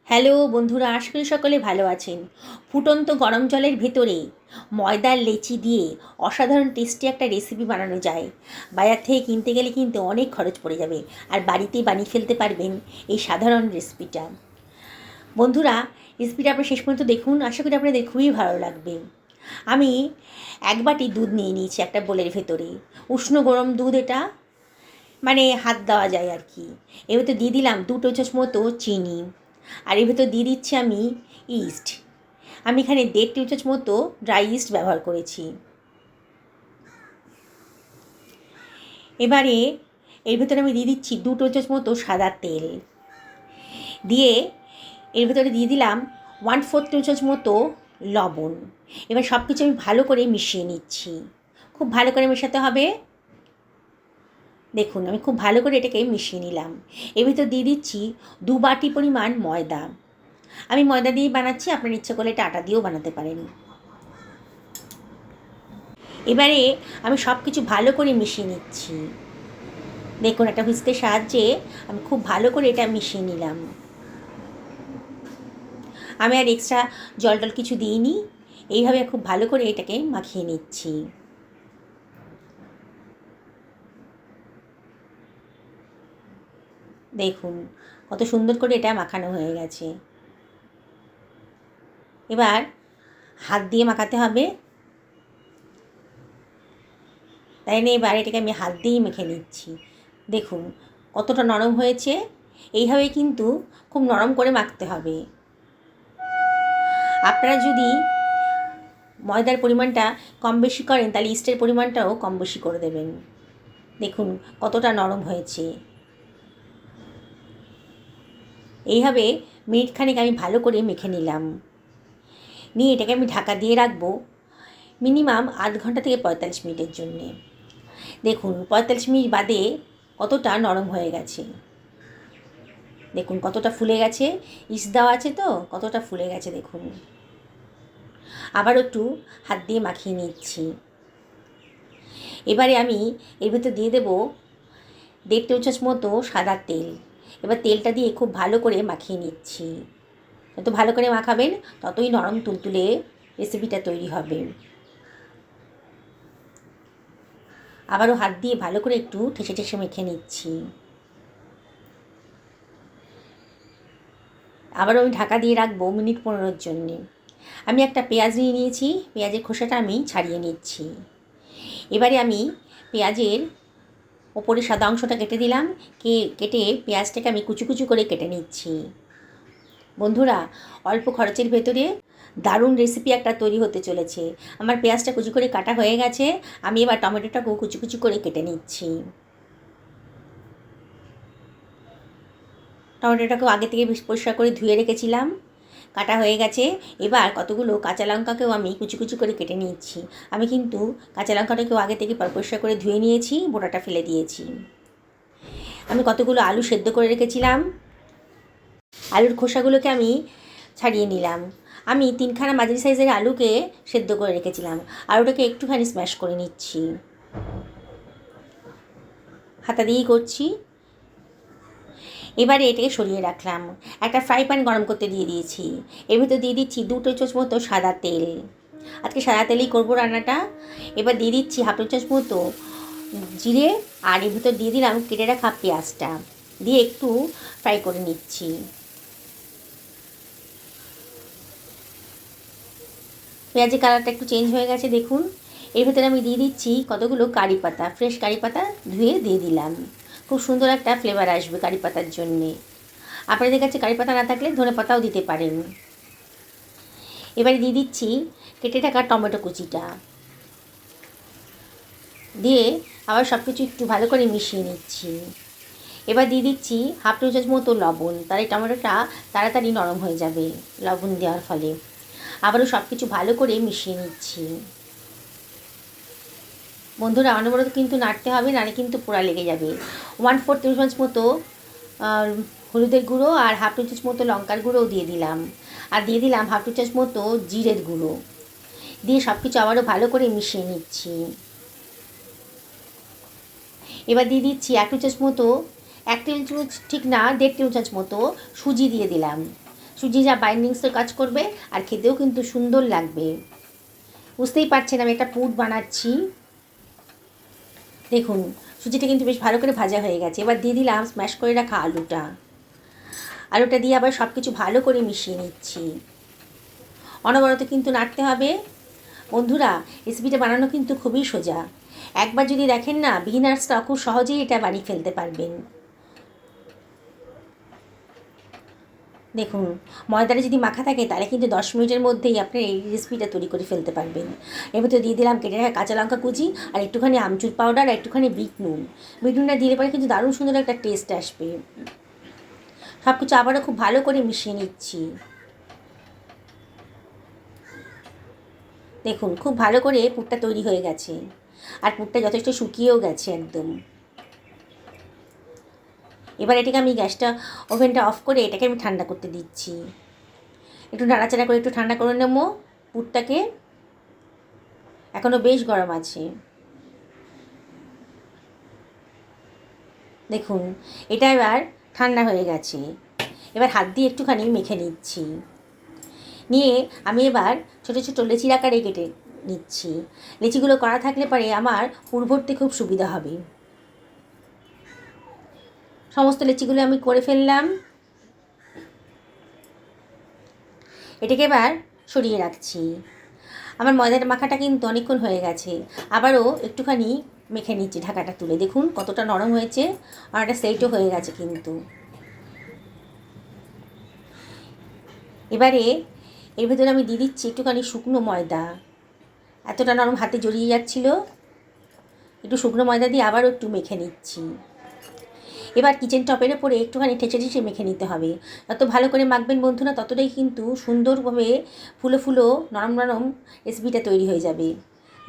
Hello বন্ধুরা, আশা করি সকলে ভালো আছেন। ফুটন্ত গরম জলের ভেতরে ময়দার লেচি দিয়ে অসাধারণ টেস্টি একটা রেসিপি বানানো যায়। বাজার থেকে কিনতে গেলে কিন্তু অনেক খরচ পড়ে যাবে, আর বাড়িতেই বানিয়ে ফেলতে পারবেন এই সাধারণ রেসিপিটা। বন্ধুরা, রেসিপিটা আপনারা শেষ পর্যন্ত দেখুন, আশা করি আপনাদের খুবই ভালো লাগবে। আমি এক বাটি দুধ নিয়ে নিয়েছি একটা বোলের ভেতরে। উষ্ণ গরম দুধ, এটা মানে হাত দেওয়া যায় আর কি। এর ভেতর দিয়ে দিলাম 2 টেবিল চামচ মতো চিনি, আর এর ভেতর দিয়ে দিচ্ছি আমি ইস্ট। আমি এখানে 1.5 টেবিল চামচ মতো ড্রাই ইস্ট ব্যবহার করেছি। এবারে এর ভেতরে আমি দিয়ে দিচ্ছি 2 টেবিল চামচ মতো সাদা তেল, দিয়ে এর ভেতরে দিয়ে দিলাম 1/4 টেবিল চামচ মতো লবণ। এবার সব কিছু আমি ভালো করে মিশিয়ে নিচ্ছি। খুব ভালো করে মেশাতে হবে। দেখুন, আমি খুব ভালো করে এটাকে মিশিয়ে নিলাম। এর ভিতর দিয়ে দিচ্ছি 2 বাটি পরিমাণ ময়দা। আমি ময়দা দিয়েই বানাচ্ছি, আপনার ইচ্ছে করলে এটা আটা দিয়েও বানাতে পারেন। এবারে আমি সব কিছু ভালো করে মিশিয়ে নিচ্ছি। দেখুন, একটা হুইস্কের সাহায্যে আমি খুব ভালো করে এটা মিশিয়ে নিলাম। আমি আর এক্সট্রা জল টল কিছু দিইনি, এইভাবে খুব ভালো করে এটাকে মাখিয়ে নিচ্ছি। দেখুন কত সুন্দর করে এটা মাখানো হয়ে গেছে। এবার হাত দিয়ে মাখাতে হবে, তাই না? এবার এটাকে আমি হাত দিয়েই মেখে নিচ্ছি। দেখুন কতটা নরম হয়েছে। এইভাবে কিন্তু খুব নরম করে মাখতে হবে। আপনারা যদি ময়দার পরিমাণটা কম বেশি করেন, তাহলে ইস্টের পরিমাণটাও কম বেশি করে দেবেন। দেখুন কতটা নরম হয়েছে। এইভাবে মিনিটখানেক আমি ভালো করে মেখে নিলাম। নিয়ে এটাকে আমি ঢাকা দিয়ে রাখবো মিনিমাম আধ ঘন্টা থেকে 45 মিনিটের জন্যে। দেখুন 45 মিনিট বাদে কতটা নরম হয়ে গেছে। দেখুন কতটা ফুলে গেছে, ইস্ট দেওয়া আছে তো কতটা ফুলে গেছে দেখুন। আবার একটু হাত দিয়ে মাখিয়ে নিচ্ছি। এবারে আমি এর ভিতর দিয়ে দেবো 1.5 টেবিল চামচ মতো সাদা তেল। এবার তেলটা দিয়ে খুব ভালো করে মাখিয়ে নিচ্ছি। যত ভালো করে মাখাবেন ততই নরম তুলতুলে রেসিপিটা তৈরি হবে। আবারও হাত দিয়ে ভালো করে একটু ঠেসে ঠেসে মেখে নিচ্ছি। আবারও আমি ঢাকা দিয়ে রাখবো মিনিট 15-এর জন্যে। আমি একটা পেঁয়াজ নিয়ে নিয়েছি, পেঁয়াজের খোসাটা আমি ছাড়িয়ে নিচ্ছি। এবারে আমি পেঁয়াজের ওপরে সাদা অংশটা কেটে দিলাম, কেটে পেঁয়াজটাকে আমি কুচু কুচু করে কেটে নিচ্ছি। বন্ধুরা, অল্প খরচের ভেতরে দারুণ রেসিপি একটা তৈরি হতে চলেছে। আমার পেঁয়াজটা কুচু করে কাটা হয়ে গেছে। আমি এবার টমেটোটাকেও কুচু কুচু করে কেটে নিচ্ছি। টমেটোটাকেও আগে থেকে পরিষ্কার করে ধুয়ে রেখেছিলাম, কাটা হয়ে গেছে। এবার কতগুলো কাঁচা লঙ্কাকেও আমি কুচি কুচি করে কেটে নিচ্ছি। আমি কিন্তু কাঁচা লঙ্কাটাকেও আগে থেকে পরিষ্কার করে ধুয়ে নিয়েছি, বোটাটা ফেলে দিয়েছি। আমি কতগুলো আলু সেদ্ধ করে রেখেছিলাম, আলুর খোসাগুলোকে আমি ছাড়িয়ে নিলাম। আমি 3খানা মাঝারি সাইজের আলুকে সেদ্ধ করে রেখেছিলাম, আলুটাকে একটুখানি স্ম্যাশ করে নিচ্ছি, হাতা দিয়েই করছি। এবারে এটাকে সরিয়ে রাখলাম। একটা ফ্রাই প্যান গরম করতে দিয়ে দিয়েছি। এর ভিতর দিয়ে দিচ্ছি 2 টেবিল চামচ মতো সাদা তেল। আজকে সাদা তেলেই করবো রান্নাটা। এবার দিয়ে দিচ্ছি 1/2 টেবিল চামচ মতো জিরে, আর এর ভিতর দিয়ে দিলাম কেটে রাখা পেঁয়াজটা, দিয়ে একটু ফ্রাই করে নিচ্ছি। পেঁয়াজের কালারটা একটু চেঞ্জ হয়ে গেছে দেখুন। এর ভিতরে আমি দিয়ে দিচ্ছি কতগুলো কারি পাতা, ফ্রেশ কারি পাতা ধুয়ে দিয়ে দিলাম। খুব সুন্দর একটা ফ্লেভার আসবে কারি পাতার জন্যে। আপনাদের কাছে কারি পাতা না থাকলে ধনে পাতাও দিতে পারেন। এবারে দিয়ে দিচ্ছি কেটে রাখা টমেটো কুচিটা, দিয়ে আবার সব কিছু একটু ভালো করে মিশিয়ে নিচ্ছি। এবার দিয়ে দিচ্ছি 1/2 টেবিল চামচ মতো লবণ, তাহলে টমেটোটা তাড়াতাড়ি নরম হয়ে যাবে লবণ দেওয়ার ফলে। আবারও সব কিছু ভালো করে মিশিয়ে নিচ্ছি। বন্ধুরা, অনবরত কিন্তু নাড়তে হবে, নাড়ে কিন্তু পোড়া লেগে যাবে। 1/4 টেবিল চামচ মতো হলুদের গুঁড়ো আর 1/2 টেবিল চামচ মতো লঙ্কার গুঁড়োও দিয়ে দিলাম, আর দিয়ে দিলাম 1/2 টেবিল চামচ মতো জিরের গুঁড়ো, দিয়ে সব কিছু আবারও ভালো করে মিশিয়ে নিচ্ছি। এবার দিয়ে দিচ্ছি 1 টেবিল চামচ মতো, 1 টেবিল চামচ ঠিক না, 1.5 টেবিল চামচ মতো সুজি দিয়ে দিলাম। সুজি যা বাইন্ডিংসের কাজ করবে আর খেতেও কিন্তু সুন্দর লাগবে। বুঝতেই পারছেন আমি একটা পুর বানাচ্ছি। দেখুন সুজিটা কিন্তু বেশ ভালো করে ভাজা হয়ে গেছে। এবার দিয়ে দিলাম স্ম্যাশ করে রাখা আলুটা। আলুটা দিয়ে আবার সব কিছু ভালো করে মিশিয়ে নিচ্ছি। অনবরত কিন্তু নাড়তে হবে। বন্ধুরা, রেসিপিটা বানানো কিন্তু খুবই সোজা। একবার যদি দেখেন না, বিগিনার্সরা খুব সহজেই এটা বানিয়ে ফেলতে পারবেন। দেখুন ময়দাটা যদি মাখা থাকে তাহলে কিন্তু 10 মিনিটের মধ্যেই আপনি এই রেসিপিটা তৈরি করে ফেলতে পারবেন। এর ভিতরে দিয়ে দিলাম কেটে রাখা কাঁচা লঙ্কা কুচি আর একটুখানি আমচুর পাউডার আর একটুখানি বিট নুন। বিট নুনটা দিলে পরে কিন্তু দারুণ সুন্দর একটা টেস্ট আসবে। সব কিছু আবারও খুব ভালো করে মিশিয়ে নিচ্ছি। দেখুন খুব ভালো করে পুরটা তৈরি হয়ে গেছে আর পুরটা যথেষ্ট শুকিয়েও গেছে একদম। এবার এটাকে আমি গ্যাসটা ওভেনটা অফ করে এটাকে আমি ঠান্ডা করতে দিচ্ছি। একটু নাড়াচাড়া করে একটু ঠান্ডা করে নেবো পুরটাকে। এখনও বেশ গরম আছে। দেখুন এটা এবার ঠান্ডা হয়ে গেছে। এবার হাত দিয়ে একটুখানি মেখে নিচ্ছি। নিয়ে আমি এবার ছোটো ছোটো লেচির আকারে কেটে নিচ্ছি। লেচিগুলো করা থাকলে পরে আমার পুর ভরতে খুব সুবিধা হবে। সমস্ত লেচিগুলো আমি করে ফেললাম। এটাকে এবার সরিয়ে রাখছি। আমার ময়দার মাখাটা কিন্তু অনেকক্ষণ হয়ে গেছে। আবারও একটুখানি মেখে নিচ্ছি ঢাকাটা তুলে। দেখুন কতটা নরম হয়েছে আর একটা সেটও হয়ে গেছে কিন্তু। এবারে এর ভেতরে আমি দিয়ে দিচ্ছি একটুখানি শুকনো ময়দা। এতটা নরম হাতে জড়িয়ে যাচ্ছিল, একটু শুকনো ময়দা দিয়ে আবারও একটু মেখে নিচ্ছি। এবার কিচেন টপের ওপরে একটুখানি ঠেসে ঠেসে মেখে নিতে হবে। যত ভালো করে মাখবেন বন্ধুরা ততটাই কিন্তু সুন্দরভাবে ফুলো ফুলো নরম নরম রেসিপিটা তৈরি হয়ে যাবে।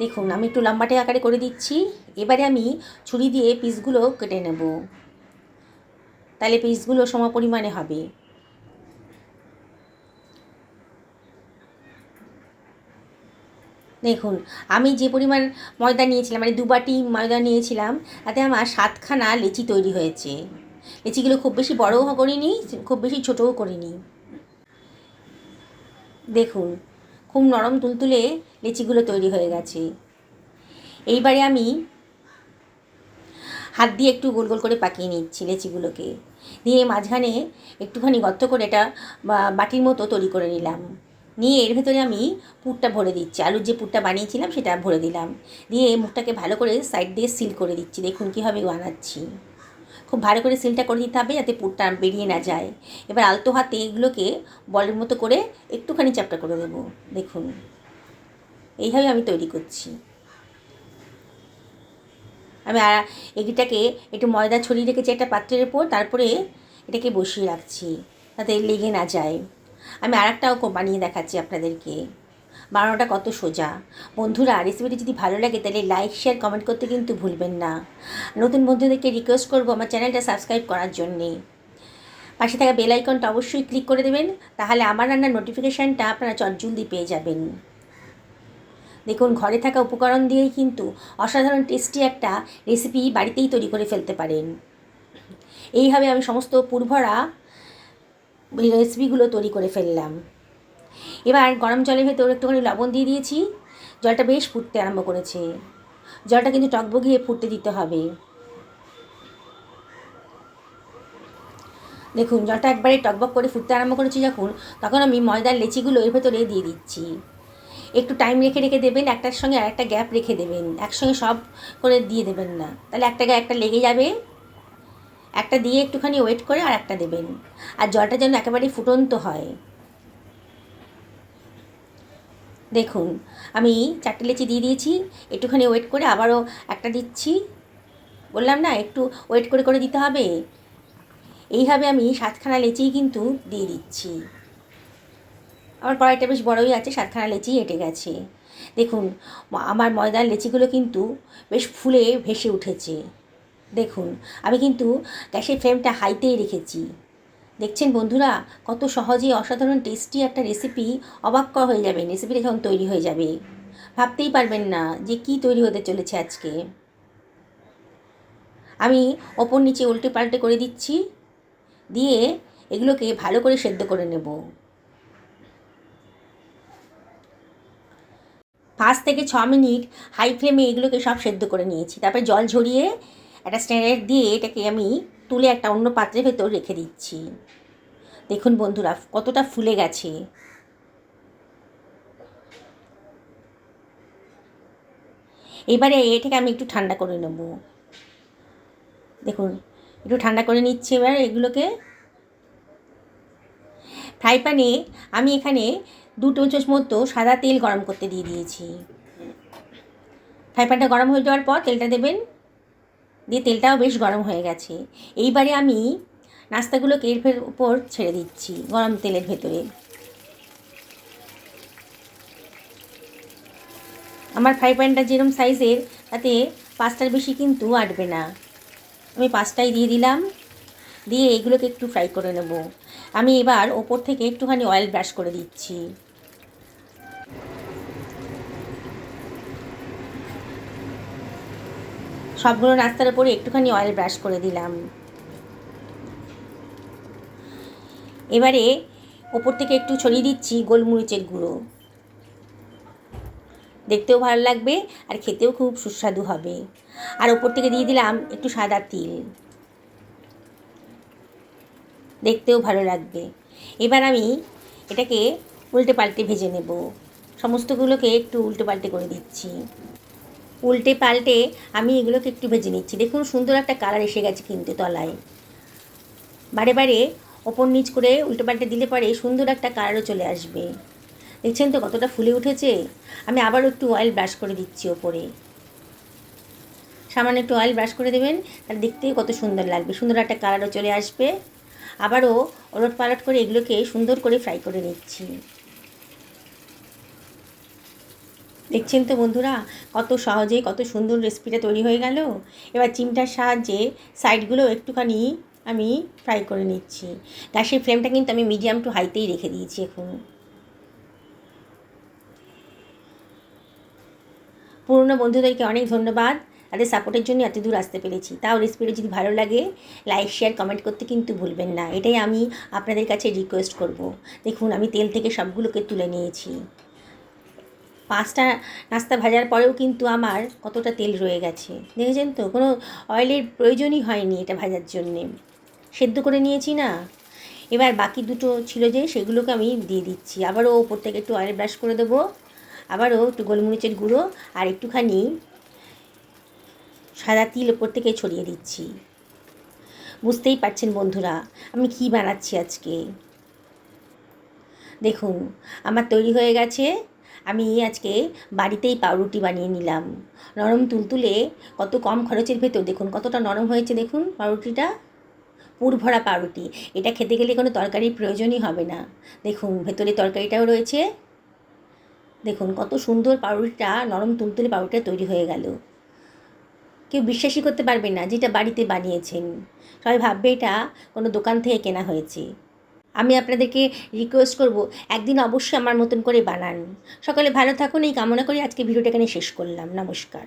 দেখুন আমি একটু লম্বাটে আকারে করে দিচ্ছি। এবারে আমি ছুরি দিয়ে পিসগুলো কেটে নেব, তাহলে পিসগুলো সম পরিমাণে হবে। দেখুন আমি যে পরিমাণ ময়দা নিয়েছিলাম মানে 2 বাটি ময়দা নিয়েছিলাম, তাতে আমার 7খানা লেচি তৈরি হয়েছে। লেচিগুলো খুব বেশি বড়ও করিনি, খুব বেশি ছোটও করিনি। দেখুন খুব নরম তুলতুলে লেচিগুলো তৈরি হয়ে গেছে। এইবারে আমি হাত দিয়ে একটু গোল গোল করে পাকিয়ে নিচ্ছি লেচিগুলোকে। দিয়ে মাঝখানে একটুখানি গর্ত করে এটা বাটির মতো তৈরি করে নিলাম। নিয়ে এর ভেতরে আমি পুরটা ভরে দিচ্ছি। আলুর যে পুরটা বানিয়েছিলাম সেটা ভরে দিলাম। দিয়ে মুখটাকে ভালো করে সাইড দিয়ে সিল করে দিচ্ছি। দেখুন কীভাবে বানাচ্ছি। খুব ভালো করে সিলটা করে দিতে হবে যাতে পুরটা বেরিয়ে না যায়। এবার আলতো হাতে এগুলোকে বলের মতো করে একটুখানি চ্যাপ্টা করে দেবো। দেখুন এইভাবে আমি তৈরি করছি। আমি এটাকে একটু ময়দা ছড়িয়ে রেখেছি একটা পাত্রের উপর, তারপরে এটাকে বসিয়ে রাখছি যাতে লেগে না যায়। আমি আরেকটাও বানিয়ে দেখাচ্ছি আপনাদেরকে। বানানোটা কত সোজা। বন্ধুরা রেসিপিটি যদি ভালো লাগে তাহলে লাইক শেয়ার কমেন্ট করতে কিন্তু ভুলবেন না। নতুন বন্ধুদেরকে রিকোয়েস্ট করবো আমার চ্যানেলটা সাবস্ক্রাইব করার জন্যে। পাশে থাকা বেল আইকনটা অবশ্যই ক্লিক করে দেবেন, তাহলে আমার রান্নার নোটিফিকেশানটা আপনারা চটজলদি পেয়ে যাবেন। দেখুন ঘরে থাকা উপকরণ দিয়েই কিন্তু অসাধারণ টেস্টি একটা রেসিপি বাড়িতেই তৈরি করে ফেলতে পারেন। এইভাবে আমি সমস্ত পুরভরা রেসিপিগুলো তৈরি করে ফেললাম। এবার গরম জলের ভেতর একটুখানি লবণ দিয়ে দিয়েছি। জলটা বেশ ফুটতে আরম্ভ করেছে। জলটা কিন্তু টকবগিয়ে ফুটতে দিতে হবে। দেখুন জলটা একবারে টকবক করে ফুটতে আরম্ভ করেছি যখন, তখন আমি ময়দার লেচিগুলো এর ভেতরে দিয়ে দিচ্ছি। একটু টাইম রেখে রেখে দেবেন, একটার সঙ্গে আর একটা গ্যাপ রেখে দেবেন, একসঙ্গে সব করে দিয়ে দেবেন না, তাহলে একটা গায়ে একটা লেগে যাবে। একটা দিয়ে একটুখানি ওয়েট করে আর একটা দেবেন। আর জলটা যেন একেবারেই ফুটন্ত হয়। দেখুন আমি 4টে লেচি দিয়ে দিয়েছি, একটুখানি ওয়েট করে আবারও একটা দিচ্ছি। বললাম না একটু ওয়েট করে করে দিতে হবে। এইভাবে আমি 7খানা লেচিই কিন্তু দিয়ে দিচ্ছি। আমার কড়াইটা বেশ বড়ই আছে, 7খানা লেচি এঁটে গেছে। দেখুন আমার ময়দার লেচিগুলো কিন্তু বেশ ফুলে ভেসে উঠেছে। দেখুন আমি কিন্তু গ্যাসের ফ্লেমটা হাইতেই রেখেছি। দেখছেন বন্ধুরা কত সহজেই অসাধারণ টেস্টি একটা রেসিপি। অবাক হয়ে যাবেন রেসিপিটা যখন তৈরি হয়ে যাবে, ভাবতেই পারবেন না যে কী তৈরি হতে চলেছে আজকে। আমি ওপর নিচে উল্টে পাল্টে করে দিচ্ছি। দিয়ে এগুলোকে ভালো করে সেদ্ধ করে নেব। 5 থেকে 6 মিনিট হাই ফ্লেমে এগুলোকে সব সেদ্ধ করে নিয়েছি। তারপরে জল ঝরিয়ে একটা স্ট্যান্ডার্ড দিয়ে এটাকে আমি তুলে একটা অন্য পাত্রের ভেতর রেখে দিচ্ছি। দেখুন বন্ধুরা কতটা ফুলে গেছে। এবারে এটাকে আমি একটু ঠান্ডা করে নেব। দেখুন একটু ঠান্ডা করে নিচ্ছি। এবার এগুলোকে ফ্রাই প্যানে আমি এখানে 2 টেবিল চামচ মতো সাদা তেল গরম করতে দিয়ে দিয়েছি। ফ্রাই প্যানটা গরম হয়ে যাওয়ার পর তেলটা দেবেন, দিয়ে তেলটাও বেশ গরম হয়ে গেছে। এইবারে আমি নাস্তাগুলোকে এর উপর ছেড়ে দিচ্ছি গরম তেলের ভেতরে। আমার ফ্রাই প্যানটা যেরকম সাইজের তাতে 5টার বেশি কিন্তু আটবে না। আমি 5টাই দিয়ে দিলাম, দিয়ে এগুলোকে একটু ফ্রাই করে নেব। আমি এবার ওপর থেকে একটুখানি অয়েল ব্রাশ করে দিচ্ছি। সবগুলো নাস্তার উপরে একটুখানি অয়েল ব্রাশ করে দিলাম। এবারে ওপর থেকে একটু ছড়িয়ে দিচ্ছি গোলমরিচের গুঁড়ো। দেখতেও ভালো লাগবে আর খেতেও খুব সুস্বাদু হবে। আর ওপর থেকে দিয়ে দিলাম একটু সাদা তিল, দেখতেও ভালো লাগবে। এবার আমি এটাকে উল্টে পাল্টে ভেজে নেব। সমস্তগুলোকে একটু উল্টে পাল্টে করে দিচ্ছি। উল্টে পাল্টে আমি এগুলোকে একটু ভেজে নিচ্ছি। দেখুন সুন্দর একটা কালার এসে গেছে কিন্তু তলায়। বারে বারে ওপর নিচ করে উল্টে পাল্টে দিলে পরে সুন্দর একটা কালারও চলে আসবে। দেখছেন তো কতটা ফুলে উঠেছে। আমি আবারও একটু অয়েল ব্রাশ করে দিচ্ছি ওপরে। সামান্য একটু অয়েল ব্রাশ করে দেবেন, তাহলে দেখতেই কত সুন্দর লাগবে, সুন্দর একটা কালারও চলে আসবে। আবারও ওলট পালট করে এগুলোকে সুন্দর করে ফ্রাই করে নিচ্ছি। দেখছেন তো বন্ধুরা কত সহজে কত সুন্দর রেসিপিটা তৈরি হয়ে গেল। এবার চিমটার সাহায্যে সাইডগুলো একটুখানি আমি ফ্রাই করে নিচ্ছি। গ্যাসের ফ্লেমটা কিন্তু আমি মিডিয়াম টু হাইতেই রেখে দিয়েছি এখন। পুরনো বন্ধুদেরকে অনেক ধন্যবাদ, তাদের সাপোর্টের জন্য এত দূর আসতে পেরেছি। তাও রেসিপিটা যদি ভালো লাগে লাইক শেয়ার কমেন্ট করতে কিন্তু ভুলবেন না, এটাই আমি আপনাদের কাছে রিকোয়েস্ট করব। দেখুন আমি তেল থেকে সবগুলোকে তুলে নিয়েছি। 5টা নাস্তা ভাজার পরেও কিন্তু আমার কতটা তেল রয়ে গেছে, দেখেছেন তো? কোনো অয়েলের প্রয়োজনই হয়নি এটা ভাজার জন্যে, সেদ্ধ করে নিয়েছি না। এবার বাকি দুটো ছিল যে সেগুলোকে আমি দিয়ে দিচ্ছি। আবারও ওপর থেকে একটু অয়েল ব্রাশ করে দেবো, আবারও একটু গোলমরিচের গুঁড়ো আর একটুখানি সাদা তিল ওপর থেকে ছড়িয়ে দিচ্ছি। বুঝতেই পারছেন বন্ধুরা আমি কী বানাচ্ছি আজকে। দেখুন আমার তৈরি হয়ে গেছে। আমি আজকে বাড়িতেই পাউরুটি বানিয়ে নিলাম, নরম তুলতুলে, কত কম খরচের ভেতর দেখুন কতটা নরম হয়েছে। দেখুন পাউরুটিটা পুর ভরা পাউরুটি, এটা খেতে গেলে কোনো তরকারির প্রয়োজনই হবে না। দেখুন ভেতরে তরকারিটাও রয়েছে। দেখুন কত সুন্দর পাউরুটিটা, নরম তুলতুলে পাউরুটিটা তৈরি হয়ে গেল। কেউ বিশ্বাসই করতে পারবে না যেটা বাড়িতে বানিয়েছেন, সবাই ভাববে এটা কোনো দোকান থেকে কেনা হয়েছে। আমি আপনাদেরকে রিকোয়েস্ট করব একদিন অবশ্যই আমার মতন করে বানান। সকলে ভালো থাকুন এই কামনা করে আজকে ভিডিওটা এখানে শেষ করলাম। নমস্কার।